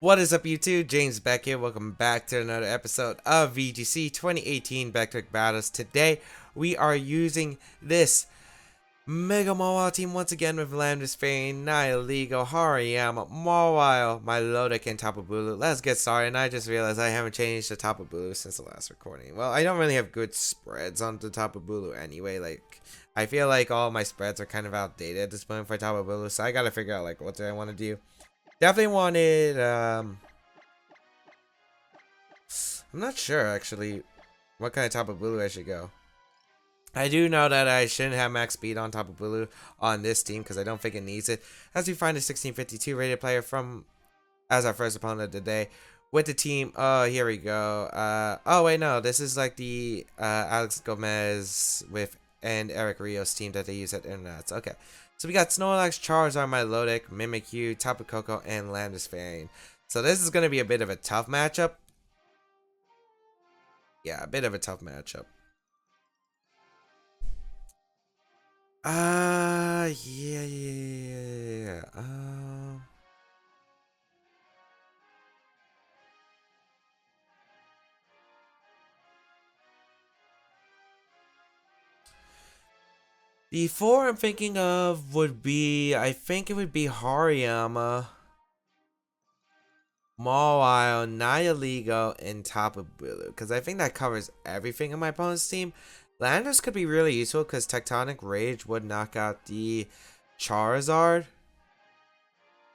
What is up, YouTube? James Baek here. Welcome back to another episode of VGC 2018 Baek Battles. Today, we are using this Mega Mawile team once again with Landorus, Nihilego, Haryiama, Mawile, Milotic, and Tapu Bulu. Let's get started. And I just realized I haven't changed the Tapu Bulu since the last recording. Well, I don't really have good spreads on the Tapu Bulu anyway. I feel like all my spreads are kind of outdated at this point for Tapu Bulu, so I gotta figure out, what do I want to do. Definitely wanted, I'm not sure, actually, what kind of Tapu Bulu I should go. I do know that I shouldn't have max speed on Tapu Bulu on this team, because I don't think it needs it. As we find a 1652 rated player as our first opponent of the day. With the team, oh, here we go. Oh, wait, no, this is like the, Alex Gomez and Eric Rios team that they use at Internets. Okay. So we got Snorlax, Charizard, Milotic, Mimikyu, Tapu Koko, and Landorus. So this is going to be a bit of a tough matchup. Yeah, a bit of a tough matchup. Yeah. The four I'm thinking of would be, I think it would be Haryiama, Mawile, Nihilego, and Tapu Bulu, because I think that covers everything in my opponent's team. Landorus could be really useful because Tectonic Rage would knock out the Charizard.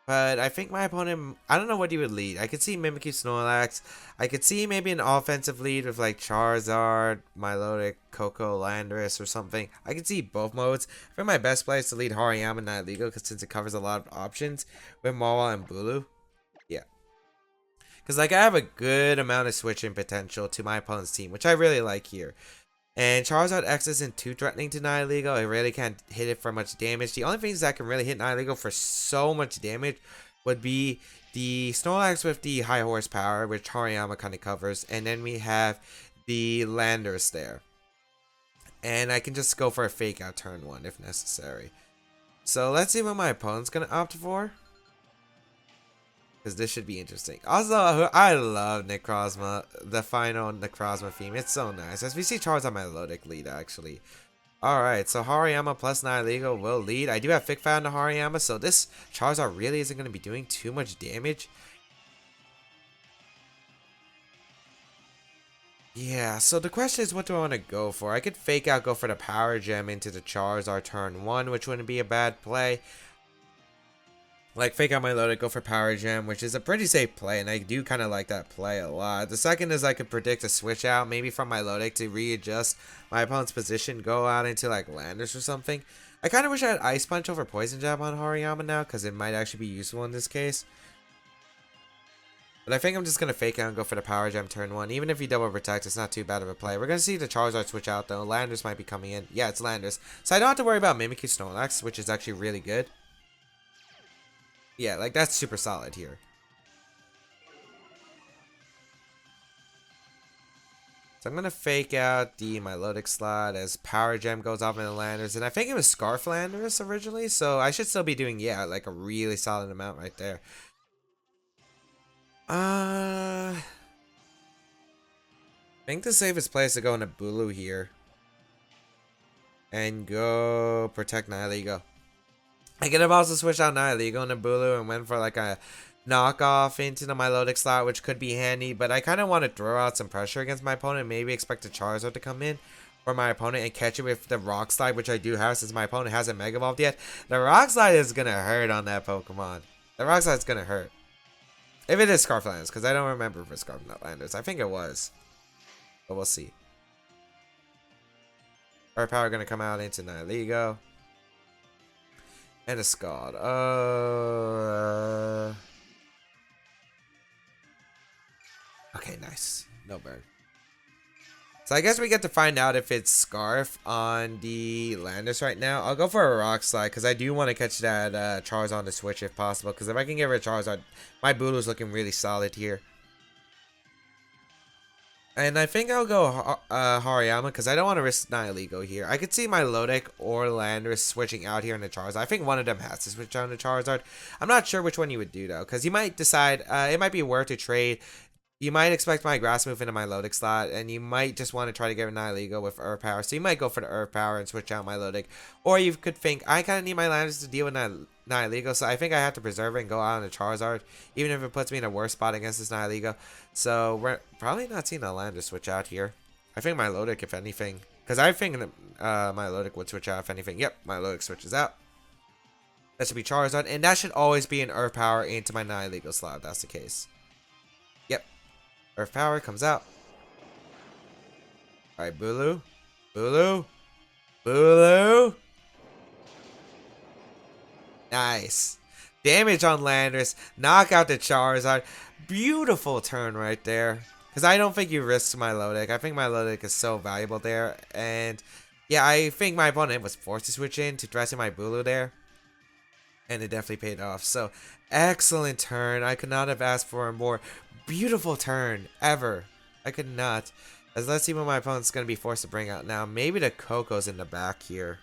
But I think my opponent, I don't know what he would lead. I could see Mimikyu, Snorlax. I could see maybe an offensive lead with like Charizard, Milotic, Koko, Landorus or something. I could see both modes. I think my best play is to lead Hariyama and Nihilego because since it covers a lot of options with Mawile and Bulu. Yeah. Because I have a good amount of switching potential to my opponent's team, which I really like here. And Charizard X isn't too threatening to Nihilego. It really can't hit it for much damage. The only things that can really hit Nihilego for so much damage would be the Snorlax with the high horsepower, which Hariyama kind of covers. And then we have the Landorus there. And I can just go for a fake out turn 1 if necessary. So let's see what my opponent's going to opt for. Because this should be interesting. Also, I love Necrozma, the final Necrozma theme. It's so nice. As we see Charizard Milotic lead, actually. Alright, so Hariyama plus Nihilego will lead. I do have Thick Fat on Hariyama, so this Charizard really isn't going to be doing too much damage. Yeah, so the question is, what do I want to go for? I could fake out, go for the Power Gem into the Charizard turn 1, which wouldn't be a bad play. Like, fake out my loaded, go for Power Gem, which is a pretty safe play, and I do kind of like that play a lot. The second is I could predict a switch out, maybe from my Milotic to readjust my opponent's position, go out into, like, Landorus or something. I kind of wish I had Ice Punch over Poison Jab on Hariyama now, because it might actually be useful in this case. But I think I'm just going to fake out and go for the Power Gem turn 1. Even if he double protects, it's not too bad of a play. We're going to see the Charizard switch out, though. Landorus might be coming in. Yeah, it's Landorus. So I don't have to worry about Mimikyu Snorlax, which is actually really good. Yeah, like, that's super solid here. So I'm going to fake out the Milotic slot as Power Gem goes off in the Landorus. And I think it was Scarf Landorus originally, so I should still be doing, yeah, like a really solid amount right there. I think the safest place is to go into Bulu here. And go protect Nihilego. I could have also switched out Nihilego into Bulu and went for like a knockoff into the Milotic slot, which could be handy, but I kind of want to throw out some pressure against my opponent, maybe expect a Charizard to come in for my opponent and catch it with the Rock Slide, which I do have since my opponent hasn't Mega Evolved yet. The Rock Slide is going to hurt on that Pokemon. The Rock Slide is going to hurt. If it is Scarflanders, because I don't remember if it's Scarflanders. I think it was. But we'll see. Our power going to come out into Nihilego. And a Scald. Okay, nice. No burn. So I guess we get to find out if it's Scarf on the Landorus right now. I'll go for a Rock Slide because I do want to catch that Charizard on the switch if possible. Because if I can get rid of Charizard, my Bulu's looking really solid here. And I think I'll go Haryiama because I don't want to risk Nihilego here. I could see my Lodic or Landorus switching out here in the Charizard. I think one of them has to switch out in the Charizard. I'm not sure which one you would do though, because you might decide it might be worth to trade. You might expect my Grass move into my Lodic slot, and you might just want to try to get a Nihilego with Earth Power. So you might go for the Earth Power and switch out my Lodic. Or you could think, I kind of need my Landorus to deal with Nihilego, so I think I have to preserve it and go out on the Charizard, even if it puts me in a worse spot against this Nihilego. So we're probably not seeing a Landorus switch out here. I think my Lodic, if anything, because I think my Lodic would switch out if anything. Yep, my Lodic switches out. That should be Charizard, and that should always be an Earth Power into my Nihilego slot if that's the case. Yep. Earth Power comes out. Alright, Bulu. Bulu. Bulu. Nice. Damage on Landorus. Knock out the Charizard. Beautiful turn right there. Because I don't think you risked my Lodic. I think my Lodic is so valuable there. And yeah, I think my opponent was forced to switch in to threaten my Bulu there. And it definitely paid off. So, excellent turn. I could not have asked for a more beautiful turn ever. I could not. As let's see what my opponent's going to be forced to bring out now. Maybe the Coco's in the back here.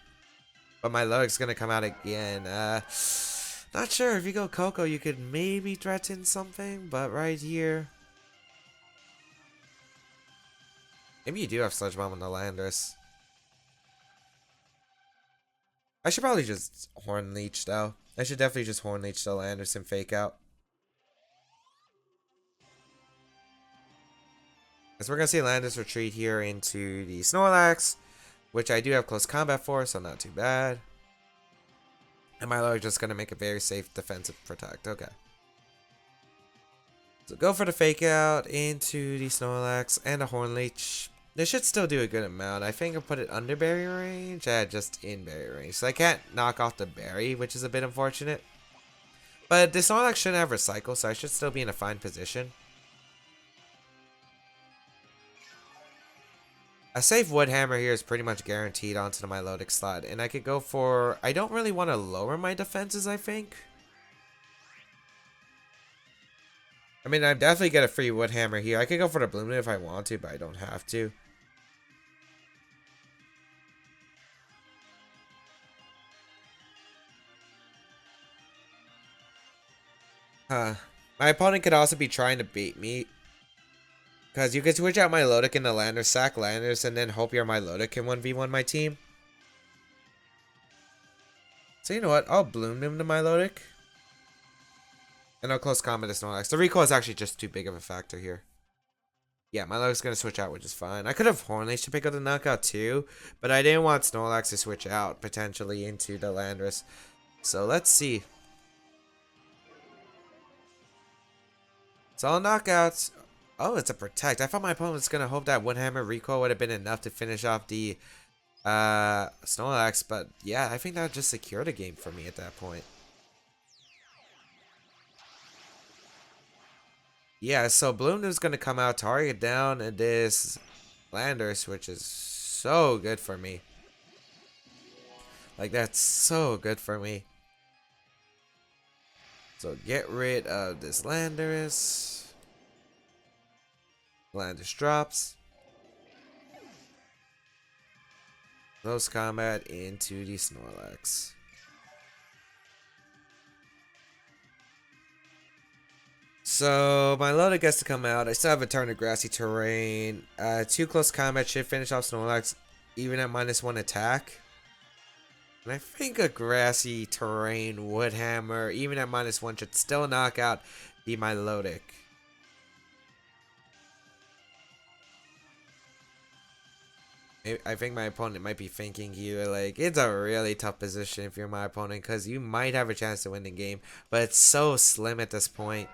But my Lodic's going to come out again. Not sure. If you go Coco, you could maybe threaten something. But right here. Maybe you do have Sludge Bomb on the Landorus. I should probably just Horn Leech though. I should definitely just Horn Leech the Landorus and fake out. As we're going to see Landorus retreat here into the Snorlax, which I do have close combat for, so not too bad. And my Lord just going to make a very safe defensive protect. Okay. So go for the fake out into the Snorlax and a Horn Leech. This should still do a good amount. I think I'll put it under berry range. Yeah, just in berry range. So I can't knock off the berry, which is a bit unfortunate. But the Snorlax shouldn't have recycle, so I should still be in a fine position. A safe Wood Hammer here is pretty much guaranteed onto the Milotic slot. And I could go for... I don't really want to lower my defenses, I think. I mean, I definitely get a free Wood Hammer here. I could go for the Bloom if I want to, but I don't have to. My opponent could also be trying to beat me. Because you could switch out my Milotic into Landorus, sack Landorus, and then hope your Milotic can 1v1 my team. So you know what? I'll Bloom him to Milotic. And I'll close combat to Snorlax. The recoil is actually just too big of a factor here. Yeah, Milotic's going to switch out, which is fine. I could have Horn Leech to pick up the knockout too. But I didn't want Snorlax to switch out, potentially, into the Landorus. So let's see. It's all knockouts. Oh, it's a protect. I thought my opponent was going to hope that Wood Hammer recoil would have been enough to finish off the Snorlax. But yeah, I think that would just secure the game for me at that point. Yeah, so Bloom is going to come out, target down this Landorus, which is so good for me. Like, that's so good for me. So get rid of this Landorus. Landorus drops. Close combat into the Snorlax. So my Lodic gets to come out. I still have a turn of Grassy Terrain. 2 close combat should finish off Snorlax even at -1 attack. And I think a Grassy Terrain Wood Hammer even at -1 should still knock out the Milotic. I think my opponent might be thinking here, like, it's a really tough position if you're my opponent, because you might have a chance to win the game, but it's so slim at this point.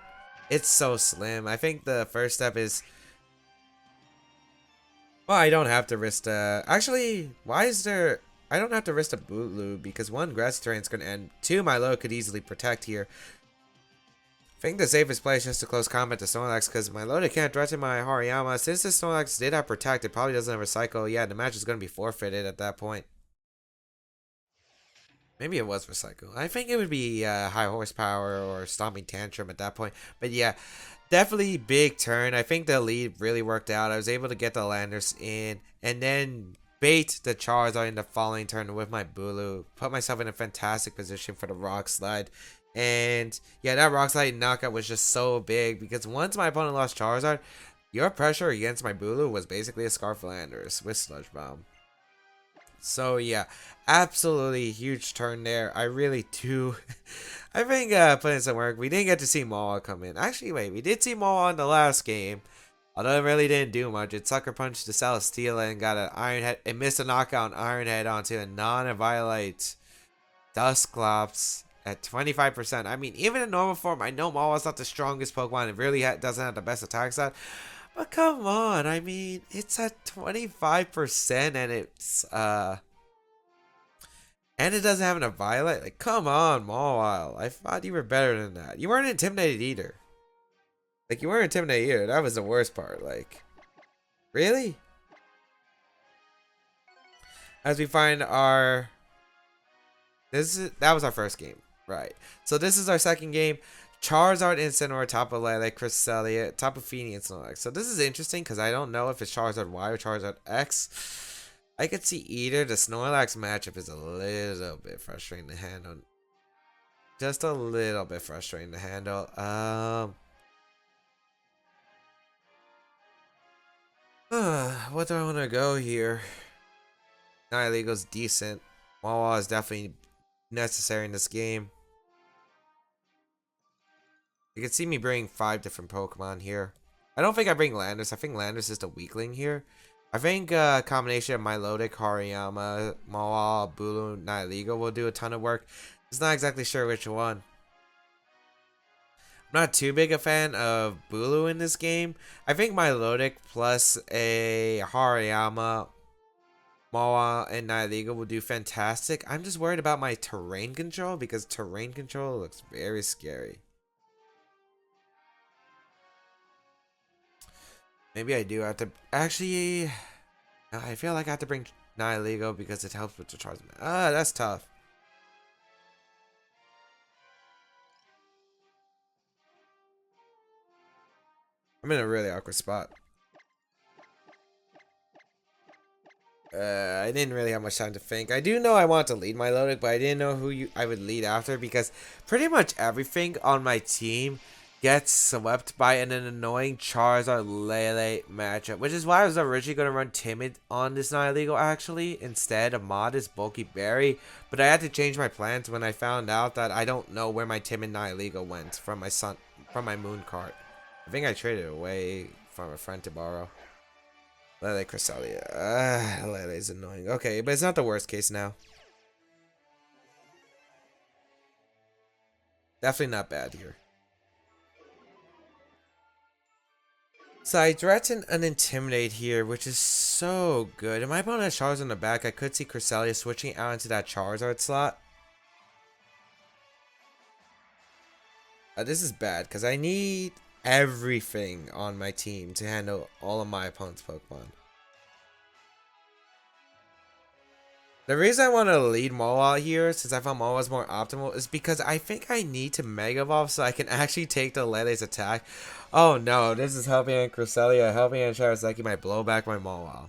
It's so slim. I think the first step is... Well, I don't have to risk the... Actually, why is there... I don't have to risk the Bulu, because 1, Grassy Terrain's going to end. 2, Milo could easily protect here. I think the safest play is just to close combat to Snorlax, because my Lodic can't threaten my Hariyama. Since the Snorlax did have Protect, it probably doesn't have Recycle. Yeah, the match is going to be forfeited at that point. Maybe it was Recycle. I think it would be High Horsepower or Stomping Tantrum at that point. But yeah, Definitely big turn. I think the lead really worked out. I was able to get the Landers in and then bait the Charizard in the following turn with my Bulu. Put myself in a fantastic position for the Rock Slide. And yeah, that Rock Slide knockout was just so big because once my opponent lost Charizard, your pressure against my Bulu was basically a Scarf Landers with Sludge Bomb. So yeah, absolutely huge turn there. I really do. I think put in some work. We didn't get to see Mawa come in. Actually, wait, we did see Mawa in the last game. Although it really didn't do much. It sucker punched the Celesteela and got an Iron Head. It missed a knockout on Iron Head onto a non-Violite Dusclops at 25%. I mean, even in normal form, I know Mawa's not the strongest Pokemon. It really doesn't have the best attack stat. But come on, I mean, it's at 25% and it's and it doesn't have a Violet. Like, come on, Mawile. I thought you were better than that. You weren't intimidated either. Like, you weren't intimidated either. That was the worst part. Like, really? As we find our that was our first game. Right. So this is our second game. Charizard, Incineroar, Tapu Lele, Cresselia, Tapu Fini, and Snorlax. So this is interesting because I don't know if it's Charizard Y or Charizard X. I could see either. The Snorlax matchup is a little bit frustrating to handle. Just a little bit frustrating to handle. What do I want to go here? Nihilego's decent. Wawa is definitely necessary in this game. You can see me bring 5 different Pokemon here. I don't think I bring Landorus. I think Landorus is the weakling here. I think a combination of Milotic, Haryiama, Mawile, Bulu, Nihilego will do a ton of work. Just not exactly sure which one. I'm not too big a fan of Bulu in this game. I think Milotic plus a Hariyama, Mawile, and Nihilego will do fantastic. I'm just worried about my terrain control because terrain control looks very scary. Maybe I do have to... Actually, I feel like I have to bring Nihilego because it helps with the charge. Ah, that's tough. I'm in a really awkward spot. I didn't really have much time to think. I do know I want to lead my Milotic, but I didn't know who I would lead after because pretty much everything on my team gets swept by an annoying Charizard Lele matchup, which is why I was originally going to run Timid on this Nihilego actually instead of Modest Bulky Berry, but I had to change my plans when I found out that I don't know where my Timid Nihilego went from my Moon cart. I think I traded it away from a friend to borrow. Lele Cresselia. Lele's annoying. Okay, but it's not the worst case now. Definitely not bad here. So I threaten an Intimidate here, which is so good. If my opponent has Charizard in the back, I could see Cresselia switching out into that Charizard slot. This is bad, because I need everything on my team to handle all of my opponent's Pokemon. The reason I want to lead Mawile here, since I found Mawile is more optimal, is because I think I need to Mega Evolve so I can actually take the Lele's attack. Oh no, this is helping on Cresselia, helping on Charizard might blow back my Mawile.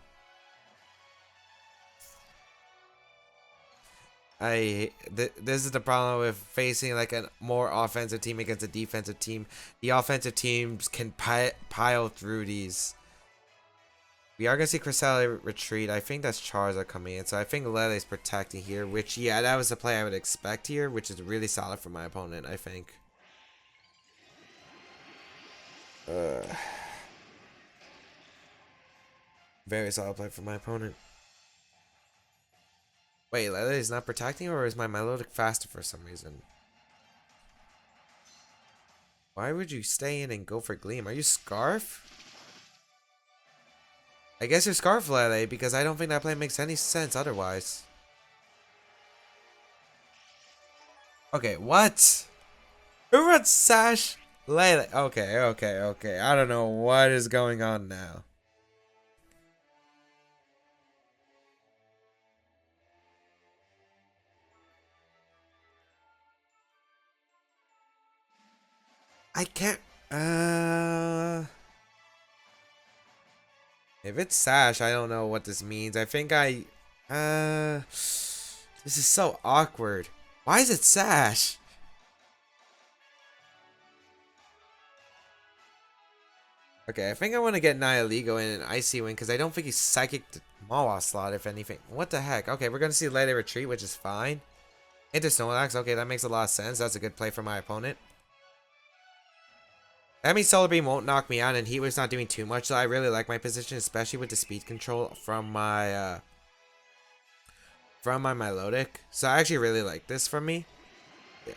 This is the problem with facing like a more offensive team against a defensive team. The offensive teams can pile through these. We are going to see Cresselia retreat. I think that's Charizard coming in. So I think Lele's protecting here. Which, yeah, that was the play I would expect here. Which is really solid for my opponent, I think. Very solid play for my opponent. Wait, Lele is not protecting, or is my Milotic faster for some reason? Why would you stay in and go for Gleam? Are you Scarf? I guess you're Scarf Lele, because I don't think that play makes any sense otherwise. Okay, what? Who runs Sash Lele? Okay. I don't know what is going on now. I can't. Uh, if it's Sash, I don't know what this means. I think this is so awkward. Why is it Sash? Okay, I think I want to get Nihilego in an Icy Wind because I don't think he's Psychic Mawa slot, if anything. What the heck? Okay, we're going to see Lady Retreat, which is fine. Into Snorlax. Okay, that makes a lot of sense. That's a good play for my opponent. That means Solar Beam won't knock me out, and Heat Wave's not doing too much, so I really like my position, especially with the speed control from my Milotic. So I actually really like this from me. Yeah.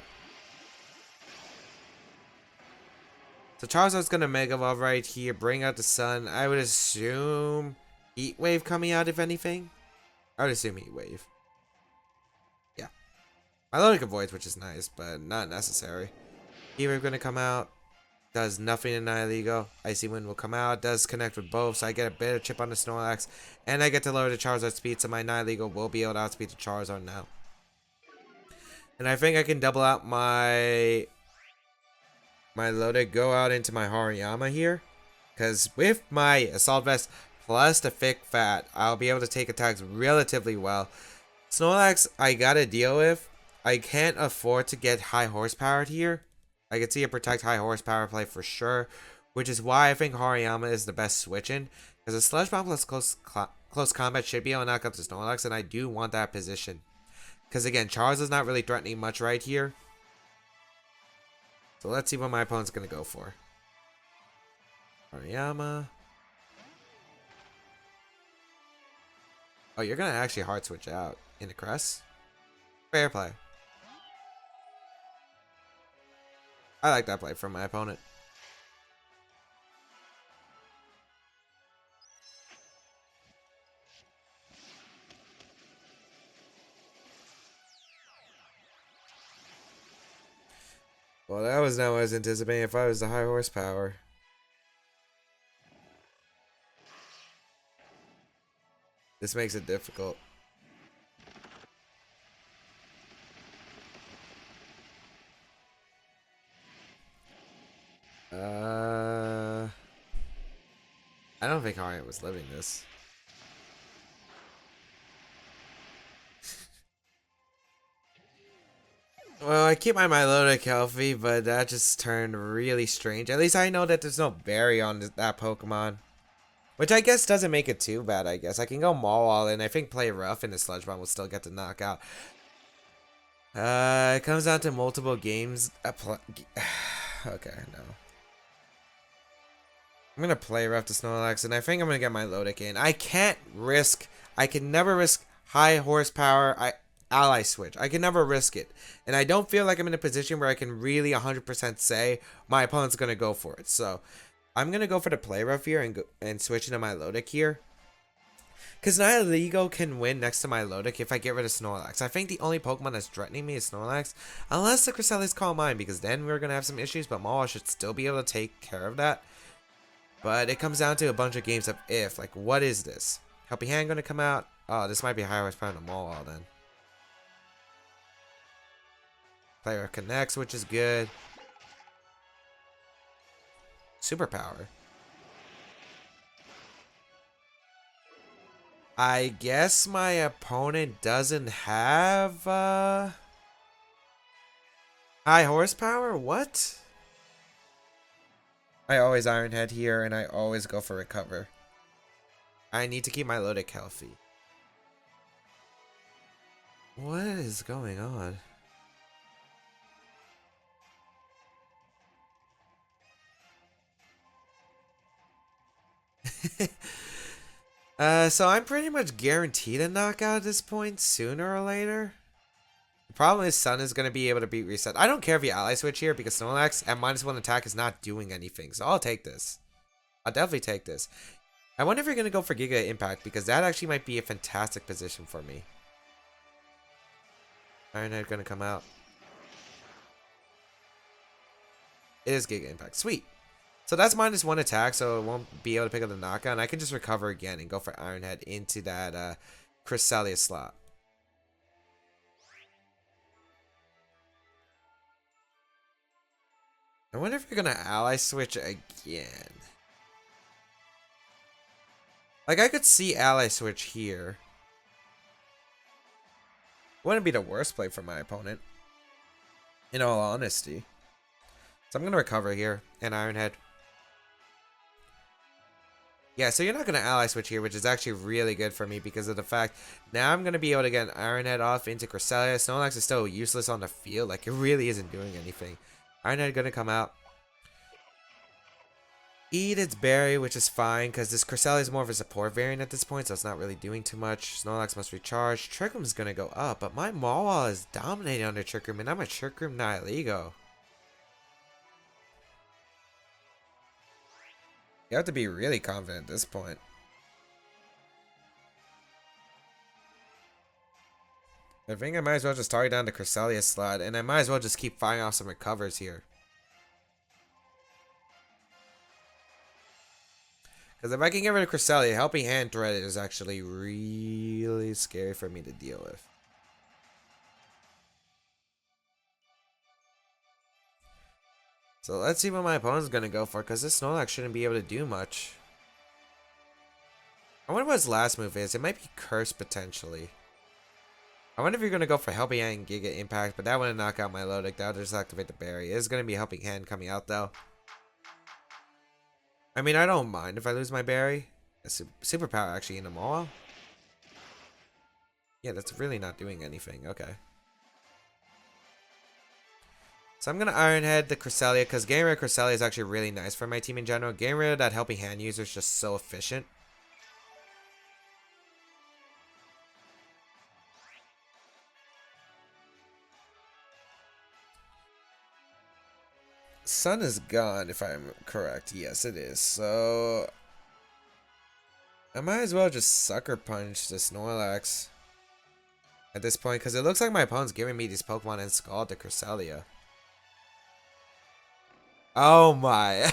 So Charizard's gonna Mega Evolve right here, bring out the Sun. I would assume Heat Wave coming out, if anything. I would assume Heat Wave. Yeah. Milotic avoids, which is nice, but not necessary. Heat Wave gonna come out. Does nothing in Nihilego. Icy Wind will come out. Does connect with both, so I get a bit of chip on the Snorlax. And I get to lower the Charizard speed, so my Nihilego will be able to outspeed the Charizard now. And I think I can double out my Loda, go out into my Hariyama here. Because with my Assault Vest plus the Thick Fat, I'll be able to take attacks relatively well. Snorlax, I gotta deal with. I can't afford to get high horsepower here. I can see a protect high horsepower play for sure, which is why I think Hariyama is the best switch-in, because a Sludge Bomb plus close combat should be able to knock out the Snorlax, and I do want that position. Because again, Charizard's not really threatening much right here. So let's see what my opponent's going to go for. Hariyama. Oh, you're going to actually hard switch out into Crest? Fair play. I like that play from my opponent. Well, that was not what I was anticipating if I was the high horsepower. This makes it difficult. I don't think Harriet was living this. Well, I keep my Milotic healthy, but that just turned really strange. At least I know that there's no berry on that Pokemon. Which I guess doesn't make it too bad, I guess. I can go Mawile, and I think play rough, and the Sludge Bomb will still get the knockout. It comes down to multiple games. Okay, no. I'm gonna play rough to Snorlax, and I think I'm gonna get my Milotic in. I can never risk high horsepower ally switch. I can never risk it. And I don't feel like I'm in a position where I can really 100% say my opponent's gonna go for it. So I'm gonna go for the play rough here and switch into my Milotic here. Because Nihilego can win next to my Milotic if I get rid of Snorlax. I think the only Pokemon that's threatening me is Snorlax. Unless the Cresselis Call Mine, because then we're gonna have some issues, but Mawile should still be able to take care of that. But it comes down to a bunch of games of if. Like, what is this? Helping Hand gonna come out? Oh, this might be high horsepower than Mawile then. Player connects, which is good. Superpower. I guess my opponent doesn't have high horsepower? What? I always Iron Head here, and I always go for Recover. I need to keep my Milotic healthy. What is going on? So I'm pretty much guaranteed a knockout at this point, sooner or later. The problem is Sun is going to be able to beat Reset. I don't care if you ally switch here because Snorlax at -1 attack is not doing anything. So I'll take this. I'll definitely take this. I wonder if you're going to go for Giga Impact because that actually might be a fantastic position for me. Iron Head going to come out. It is Giga Impact. Sweet. So that's -1 attack, so it won't be able to pick up the knockout. And I can just recover again and go for Iron Head into that Cresselia slot. I wonder if you're gonna ally switch again. Like, I could see ally switch here. Wouldn't be the worst play for my opponent, in all honesty. So I'm gonna recover here and Iron Head. Yeah, so you're not going to ally switch here, which is actually really good for me because of the fact now I'm going to be able to get an Iron Head off into Cresselia. Snorlax is still useless on the field. Like, it really isn't doing anything. Iron Head going to come out. Eat its berry, which is fine because this Cresselia is more of a support variant at this point, so it's not really doing too much. Snorlax must recharge. Trick Room is going to go up, but my Mawile is dominating under Trick Room, and I'm a Trick Room Nihilego. You have to be really confident at this point. I think I might as well just target down the Cresselia slot, and I might as well just keep firing off some recovers here. Because if I can get rid of Cresselia, Helping Hand threat is actually really scary for me to deal with. So let's see what my opponent's going to go for, because this Snorlax shouldn't be able to do much. I wonder what his last move is. It might be Curse, potentially. I wonder if you're going to go for Helping Hand and Giga Impact, but that wouldn't knock out my low deck. That would just activate the berry. It is going to be Helping Hand coming out, though. I mean, I don't mind if I lose my berry. Superpower actually in a Mawile. Yeah, that's really not doing anything. Okay. So I'm going to Iron Head the Cresselia, because getting rid of Cresselia is actually really nice for my team in general. Getting rid of that Helping Hand user is just so efficient. Sun is gone, if I'm correct. Yes, it is. So I might as well just Sucker Punch the Snorlax at this point, because it looks like my opponent's giving me these Pokemon and Scald the Cresselia. Oh my.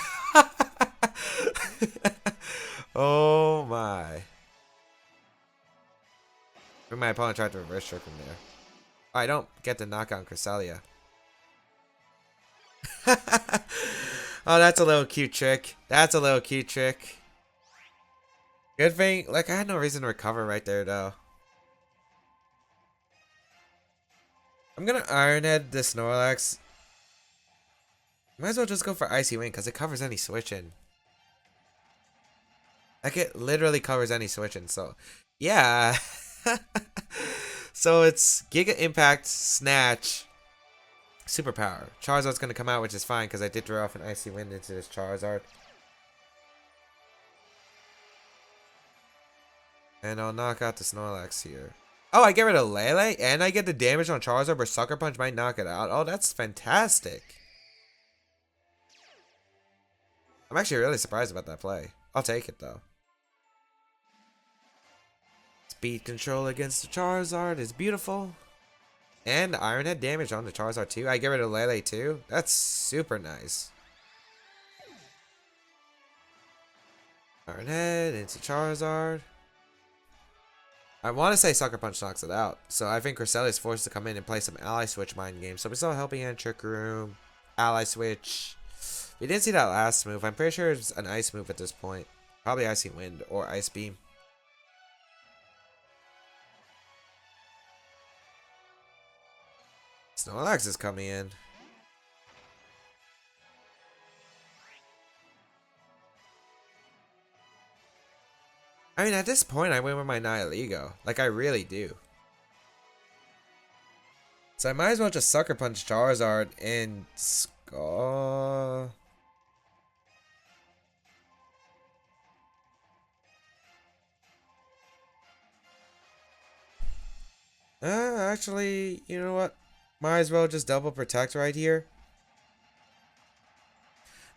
Oh my. My opponent tried to reverse trick him there. I don't get the knockout on Cresselia. Oh, that's a little cute trick. That's a little cute trick. Good thing, like, I had no reason to recover right there, though. I'm gonna Iron Head the Snorlax. Might as well just go for Icy Wind, because it covers any switching. Like, it literally covers any switching, so yeah. So it's Giga Impact, Snatch, Superpower. Charizard's gonna come out, which is fine because I did throw off an Icy Wind into this Charizard. And I'll knock out the Snorlax here. Oh, I get rid of Lele and I get the damage on Charizard, but Sucker Punch might knock it out. Oh, that's fantastic. I'm actually really surprised about that play. I'll take it though. Speed control against the Charizard is beautiful. And Iron Head damage on the Charizard too. I get rid of Lele too. That's super nice. Iron Head into Charizard. I want to say Sucker Punch knocks it out. So I think Cresselia is forced to come in and play some Ally Switch mind games. So we saw Helping Hand, Trick Room, Ally Switch. We didn't see that last move. I'm pretty sure it's an Ice move at this point. Probably Icy Wind or Ice Beam. Snorlax is coming in. I mean, at this point, I win with my Nihilego. Like, I really do. So I might as well just Sucker Punch Charizard and Skull. Actually, you know what? Might as well just double protect right here.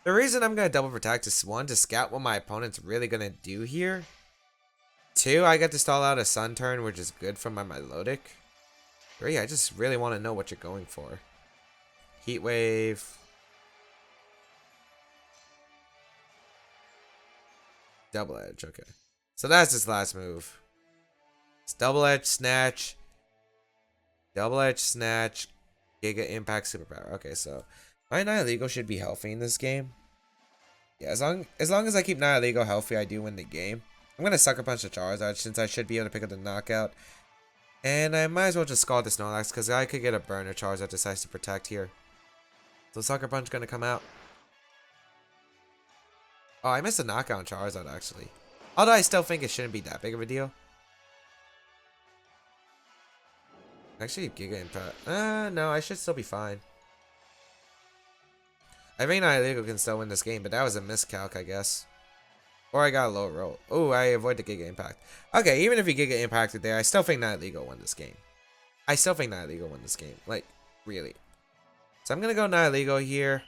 The reason I'm going to double protect is, one, to scout what my opponent's really going to do here. Two, I get to stall out a Sun turn, which is good for my Milotic. Three, I just really want to know what you're going for. Heat Wave. Double Edge, okay. So that's his last move. It's Double Edge, Snatch. Double Edge, Snatch. Giga Impact, Superpower. Okay, so My Nihilego should be healthy in this game. Yeah, as long as I keep Nihilego healthy, I do win the game. I'm gonna Sucker Punch the Charizard since I should be able to pick up the knockout. And I might as well just Scald the Snorlax because I could get a burner Charizard that decides to protect here. So Sucker Punch gonna come out. Oh, I missed a knockout on Charizard actually. Although I still think it shouldn't be that big of a deal. Actually, Giga Impact. No, I should still be fine. I think Nihilego can still win this game, but that was a miscalc, I guess. Or I got a low roll. Oh, I avoid the Giga Impact. Okay, even if he Giga Impacted there, I still think Nihilego won this game. I still think Nihilego won this game. Like, really. So I'm going to go Nihilego here.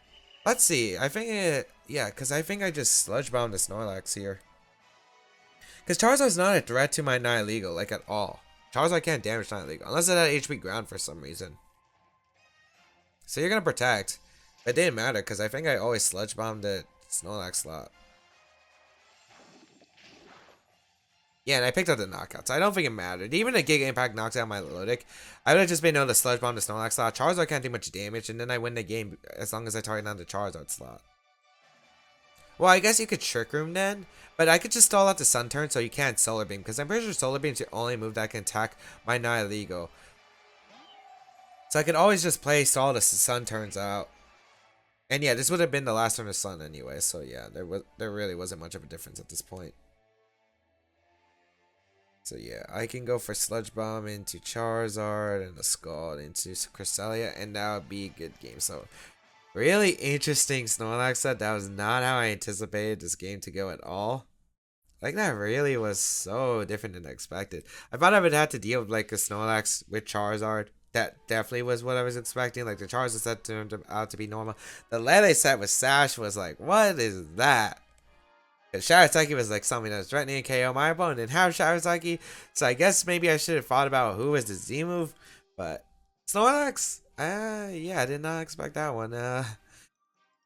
Let's see. I think it... Yeah, because I think I just Sludge Bomb the Snorlax here. Because Charizard's not a threat to my Nihilego, like, at all. Charizard can't damage Nihilego, unless it had HP ground for some reason. So you're going to protect. It didn't matter, because I think I always Sludge Bombed the Snorlax slot. Yeah, and I picked up the knockouts. I don't think it mattered. Even a Giga Impact knocks out my Melodic. I would have just been able to Sludge Bomb the Snorlax slot. Charizard can't do much damage, and then I win the game as long as I target down the Charizard slot. Well, I guess you could Trick Room then, but I could just stall out the Sun Turn so you can't Solar Beam, because I'm pretty sure Solar Beam is the only move that can attack my Nihilego. So I could always just play stall the Sun Turns out. And yeah, this would have been the last turn of Sun anyway, so yeah, there really wasn't much of a difference at this point. So yeah, I can go for Sludge Bomb into Charizard and a Scald into Cresselia, and that would be a good game. So really interesting Snorlax set. That was not how I anticipated this game to go at all. Like, that really was so different than expected. I thought I would have to deal with like a Snorlax with Charizard. That definitely was what I was expecting. Like, the Charizard set turned out to be normal. The Lele set with Sash was like, what is that? Shirataki was like something that was threatening to KO my opponent and have Shirataki. So I guess maybe I should have thought about who was the Z move. But Snorlax? Yeah, I did not expect that one.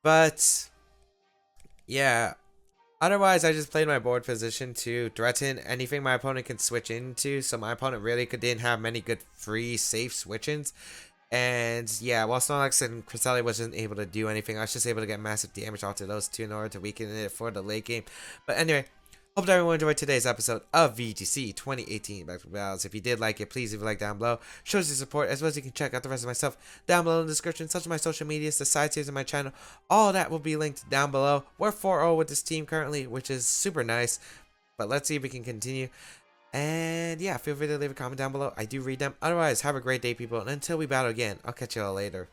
But yeah. Otherwise, I just played my board position to threaten anything my opponent can switch into. So my opponent really didn't have many good free, safe switch-ins. And yeah, while Snorlax and Cresselia wasn't able to do anything, I was just able to get massive damage onto those two in order to weaken it for the late game. But anyway, hope that everyone enjoyed today's episode of VGC 2018 Back Battles. If you did like it, please leave a like down below. Shows your support, as well as you can check out the rest of my stuff down below in the description, such as my social medias, the side series of my channel. All that will be linked down below. We're 4-0 with this team currently, which is super nice. But let's see if we can continue. And yeah, feel free to leave a comment down below. I do read them. Otherwise, have a great day, people. And until we battle again, I'll catch you all later.